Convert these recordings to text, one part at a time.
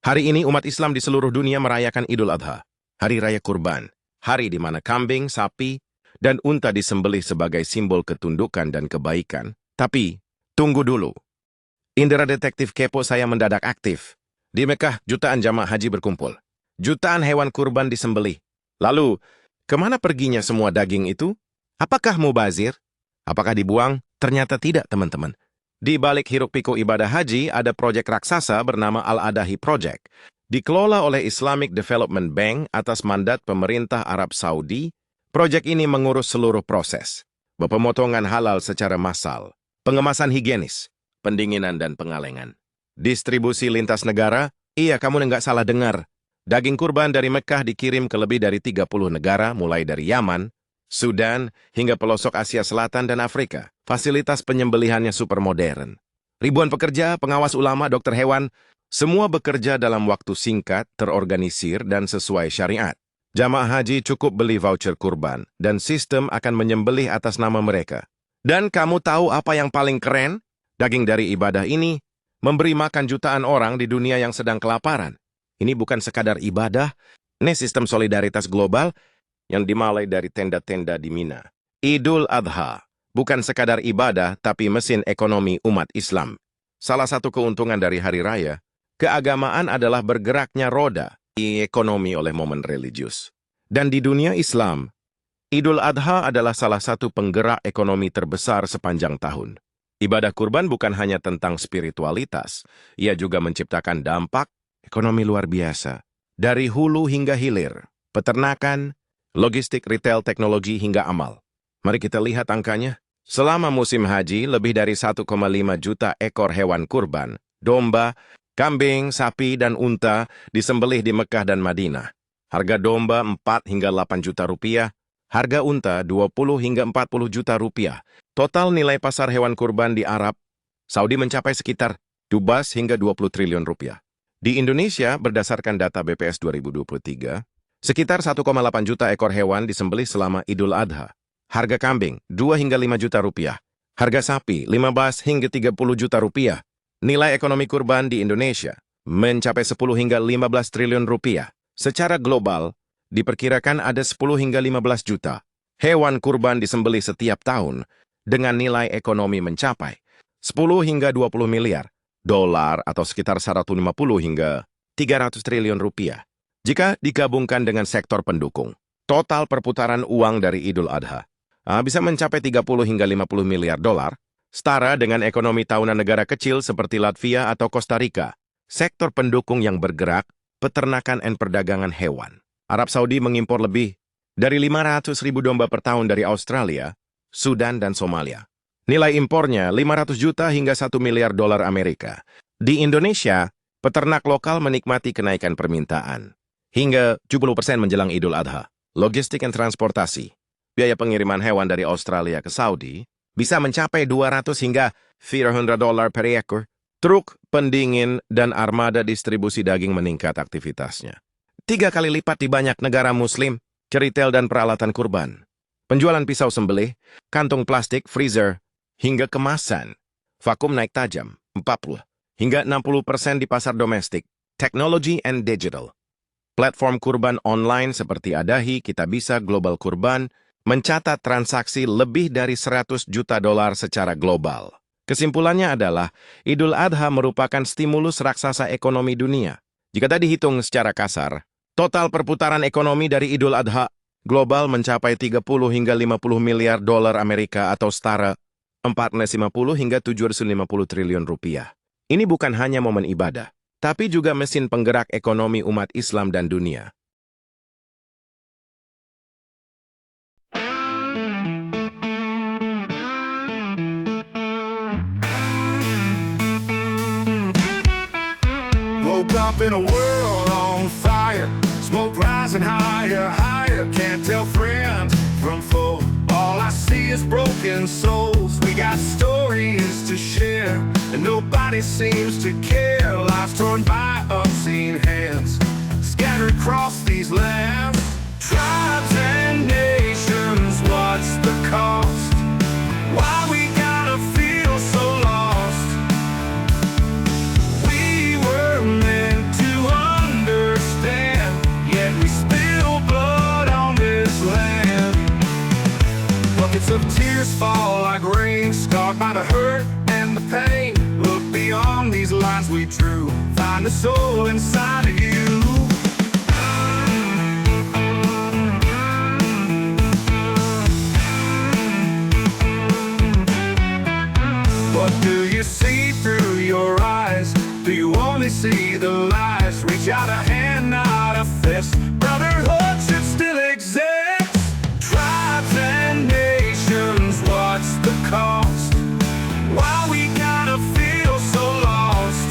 Hari ini umat Islam di seluruh dunia merayakan Idul Adha, Hari Raya Kurban, hari di mana kambing, sapi, dan unta disembelih sebagai simbol ketundukan dan kebaikan. Tapi, tunggu dulu. Indera detektif kepo saya mendadak aktif. Di Mekah, jutaan jamaah haji berkumpul. Jutaan hewan kurban disembelih. Lalu, kemana perginya semua daging itu? Apakah mubazir? Apakah dibuang? Ternyata tidak, teman-teman. Di balik hiruk-pikuk ibadah haji, ada proyek raksasa bernama Al-Adahi Project. Dikelola oleh Islamic Development Bank atas mandat pemerintah Arab Saudi, proyek ini mengurus seluruh proses. Pemotongan halal secara massal, pengemasan higienis, pendinginan dan pengalengan. Distribusi lintas negara, iya kamu nggak salah dengar. Daging kurban dari Mekah dikirim ke lebih dari 30 negara, mulai dari Yaman, Sudan, hingga pelosok Asia Selatan dan Afrika. Fasilitas penyembelihannya super modern. Ribuan pekerja, pengawas ulama, dokter hewan, semua bekerja dalam waktu singkat, terorganisir, dan sesuai syariat. Jamaah haji cukup beli voucher kurban, dan sistem akan menyembelih atas nama mereka. Dan kamu tahu apa yang paling keren? Daging dari ibadah ini memberi makan jutaan orang di dunia yang sedang kelaparan. Ini bukan sekadar ibadah, ini sistem solidaritas global yang dimulai dari tenda-tenda di Mina. Idul Adha bukan sekadar ibadah, tapi mesin ekonomi umat Islam. Salah satu keuntungan dari hari raya, keagamaan adalah bergeraknya roda di ekonomi oleh momen religius. Dan di dunia Islam, Idul Adha adalah salah satu penggerak ekonomi terbesar sepanjang tahun. Ibadah kurban bukan hanya tentang spiritualitas, ia juga menciptakan dampak ekonomi luar biasa. Dari hulu hingga hilir, peternakan, logistik, retail, teknologi, hingga amal. Mari kita lihat angkanya. Selama musim haji, lebih dari 1,5 juta ekor hewan kurban, domba, kambing, sapi, dan unta disembelih di Mekah dan Madinah. Harga domba 4 hingga 8 juta rupiah, harga unta 20 hingga 40 juta rupiah. Total nilai pasar hewan kurban di Arab Saudi mencapai sekitar 12 hingga 20 triliun rupiah. Di Indonesia, berdasarkan data BPS 2023, sekitar 1,8 juta ekor hewan disembelih selama Idul Adha. Harga kambing 2 hingga 5 juta rupiah. Harga sapi 15 hingga 30 juta rupiah. Nilai ekonomi kurban di Indonesia mencapai 10 hingga 15 triliun rupiah. Secara global, diperkirakan ada 10 hingga 15 juta hewan kurban disembelih setiap tahun dengan nilai ekonomi mencapai 10 hingga 20 miliar dolar atau sekitar 150 hingga 300 triliun rupiah. Jika digabungkan dengan sektor pendukung, total perputaran uang dari Idul Adha bisa mencapai 30 hingga 50 miliar dolar, setara dengan ekonomi tahunan negara kecil seperti Latvia atau Costa Rica. Sektor pendukung yang bergerak, peternakan dan perdagangan hewan. Arab Saudi mengimpor lebih dari 500.000 domba per tahun dari Australia, Sudan, dan Somalia. Nilai impornya 500 juta hingga 1 miliar dolar Amerika. Di Indonesia, peternak lokal menikmati kenaikan permintaan hingga 70% menjelang Idul Adha. Logistik dan transportasi. Biaya pengiriman hewan dari Australia ke Saudi bisa mencapai 200 hingga 400 dolar per ekor. Truk, pendingin, dan armada distribusi daging meningkat aktivitasnya 3 kali lipat di banyak negara muslim, retail dan peralatan kurban. Penjualan pisau sembelih, kantung plastik, freezer, hingga kemasan. Vakum naik tajam, 40 hingga 60% di pasar domestik, technology and digital. Platform kurban online seperti Adahi, Kitabisa, Global Kurban, mencatat transaksi lebih dari 100 juta dolar secara global. Kesimpulannya adalah, Idul Adha merupakan stimulus raksasa ekonomi dunia. Jika tadi dihitung secara kasar, total perputaran ekonomi dari Idul Adha global mencapai 30 hingga 50 miliar dolar Amerika atau setara 450 hingga 750 triliun rupiah. Ini bukan hanya momen ibadah, tapi juga mesin penggerak ekonomi umat Islam dan dunia. Woke up in a world on fire, smoke rising higher, higher. Can't tell friends from foe. All I see is broken souls. We got stories to share, and nobody seems to care. Lives torn by unseen hands, scattered across these lands. Tribes and nations, what's the cost? Why we gotta feel so lost? We were meant to the soul inside of you. What do you see through your eyes? Do you only see the lies? Reach out a hand, not a fist. Brotherhood should still exist. Tribes and nations, what's the cost? Why we gotta feel so lost?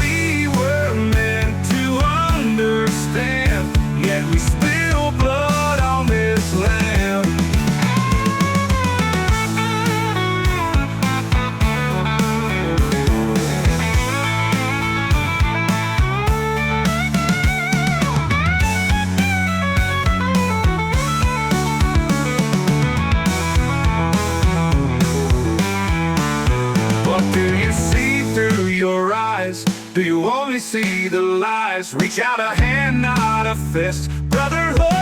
We were meant to understand, yet we spill blood on this land. What do you see through your eyes? Do you only see the lies? Reach out a hand, not a fist. Brotherhood